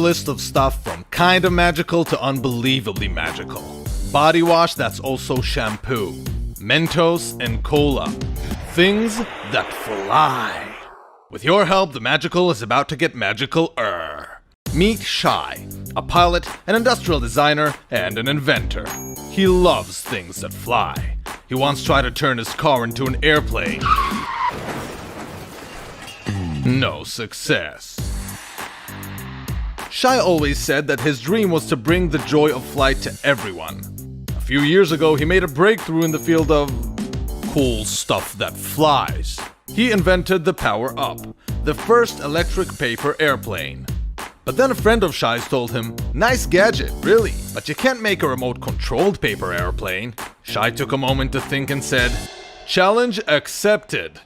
list of stuff from kinda magical to unbelievably magical. Body wash that's also shampoo. Mentos and cola. Things that fly. With your help, the magical is about to get magical-er. Meet Shai, a pilot, an industrial designer, and an inventor. He loves things that fly. He once tried to turn his car into an airplane. No success. Shai always said that his dream was to bring the joy of flight to everyone. A few years ago, he made a breakthrough in the field of cool stuff that flies. He invented the Power Up, the first electric paper airplane. But then a friend of Shai's told him, "Nice gadget, really, but you can't make a remote-controlled paper airplane." Shai took a moment to think and said, "Challenge accepted."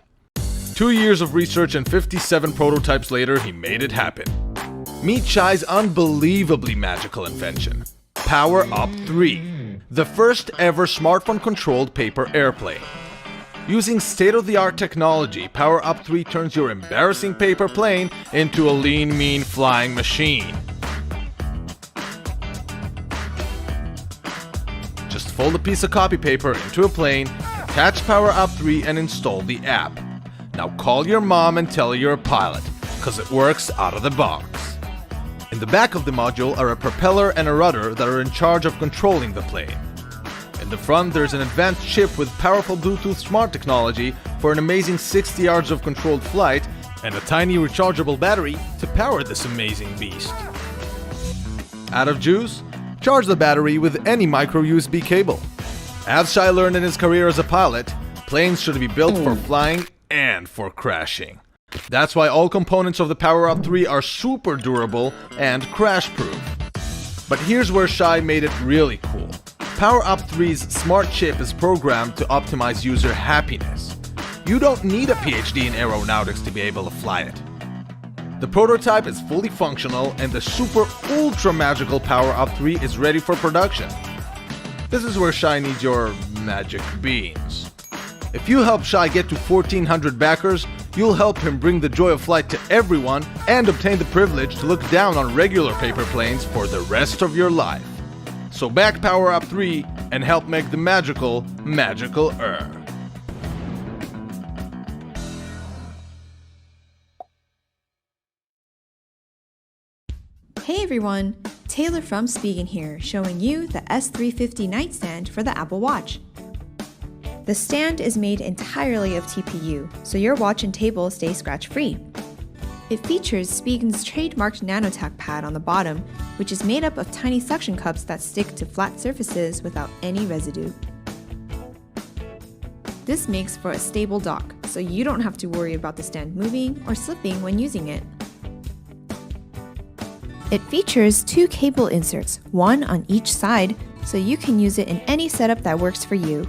2 years of research and 57 prototypes later, he made it happen. Meet Shai's unbelievably magical invention, Power Up 3, the first ever smartphone-controlled paper airplane. Using state-of-the-art technology, Power Up 3 turns your embarrassing paper plane into a lean, mean flying machine. Just fold a piece of copy paper into a plane, attach Power Up 3 and install the app. Now call your mom and tell her you're a pilot, cause it works out of the box. In the back of the module are a propeller and a rudder that are in charge of controlling the plane. In the front, there's an advanced chip with powerful Bluetooth smart technology for an amazing 60 yards of controlled flight and a tiny rechargeable battery to power this amazing beast. Out of juice? Charge the battery with any micro USB cable. As Shai learned in his career as a pilot, planes should be built for flying and for crashing. That's why all components of the Power Up 3 are super durable and crash-proof. But here's where Shai made it really cool. Power Up 3's smart chip is programmed to optimize user happiness. You don't need a PhD in aeronautics to be able to fly it. The prototype is fully functional and the super ultra magical Power Up 3 is ready for production. This is where Shai needs your magic beans. If you help Shai get to 1,400 backers, you'll help him bring the joy of flight to everyone and obtain the privilege to look down on regular paper planes for the rest of your life. So back Power Up 3 and help make the magical magical-er. Hey everyone, Taylor from Spigen here, showing you the S350 nightstand for the Apple Watch. The stand is made entirely of TPU, so your watch and table stay scratch-free. It features Spigen's trademarked NanoTac pad on the bottom, which is made up of tiny suction cups that stick to flat surfaces without any residue. This makes for a stable dock, so you don't have to worry about the stand moving or slipping when using it. It features 2 cable inserts, one on each side, so you can use it in any setup that works for you.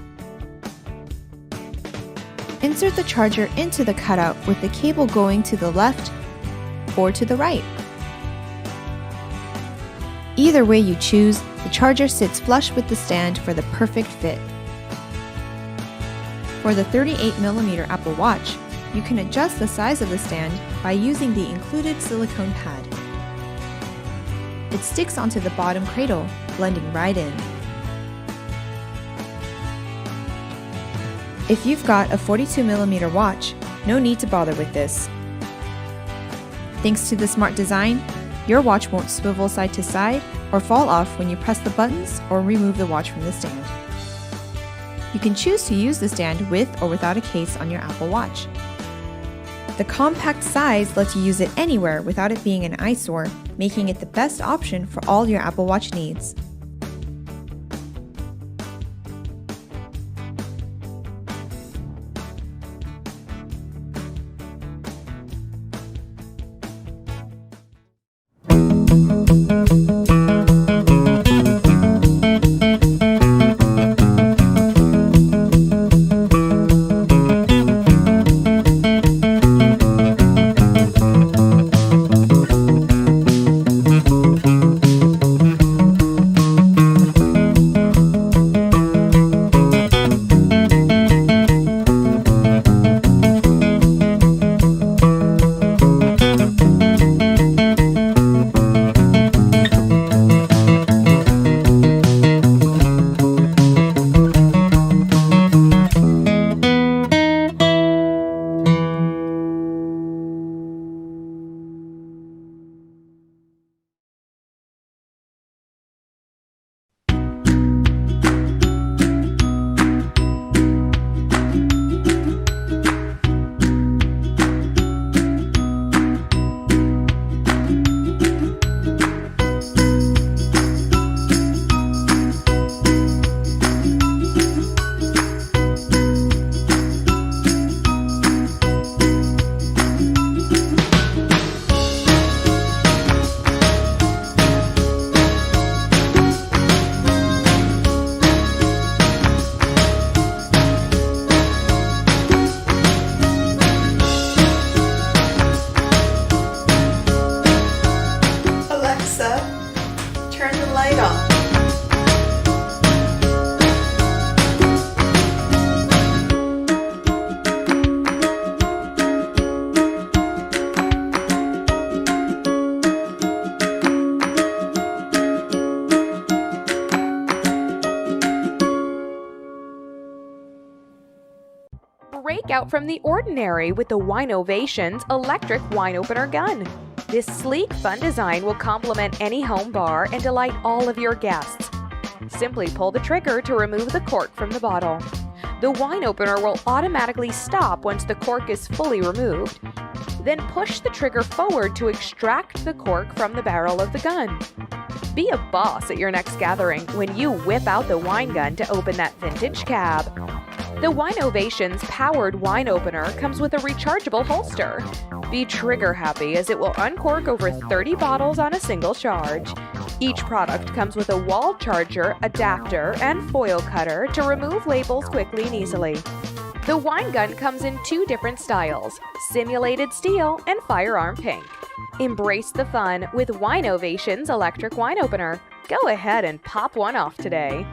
Insert the charger into the cutout with the cable going to the left or to the right. Either way you choose, the charger sits flush with the stand for the perfect fit. For the 38mm Apple Watch, you can adjust the size of the stand by using the included silicone pad. It sticks onto the bottom cradle, blending right in. If you've got a 42mm watch, no need to bother with this. Thanks to the smart design, your watch won't swivel side to side or fall off when you press the buttons or remove the watch from the stand. You can choose to use the stand with or without a case on your Apple Watch. The compact size lets you use it anywhere without it being an eyesore, making it the best option for all your Apple Watch needs. break out from the ordinary with the Winovations electric wine opener gun. This sleek, fun design will complement any home bar and delight all of your guests. Simply pull the trigger to remove the cork from the bottle. The wine opener will automatically stop once the cork is fully removed. Then push the trigger forward to extract the cork from the barrel of the gun. Be a boss at your next gathering when you whip out the wine gun to open that vintage cab. The Winovations powered wine opener comes with a rechargeable holster. Be trigger happy as it will uncork over 30 bottles on a single charge. Each product comes with a wall charger, adapter, and foil cutter to remove labels quickly and easily. The wine gun comes in 2 different styles, simulated steel and firearm pink. Embrace the fun with Winovations electric wine opener. Go ahead and pop one off today.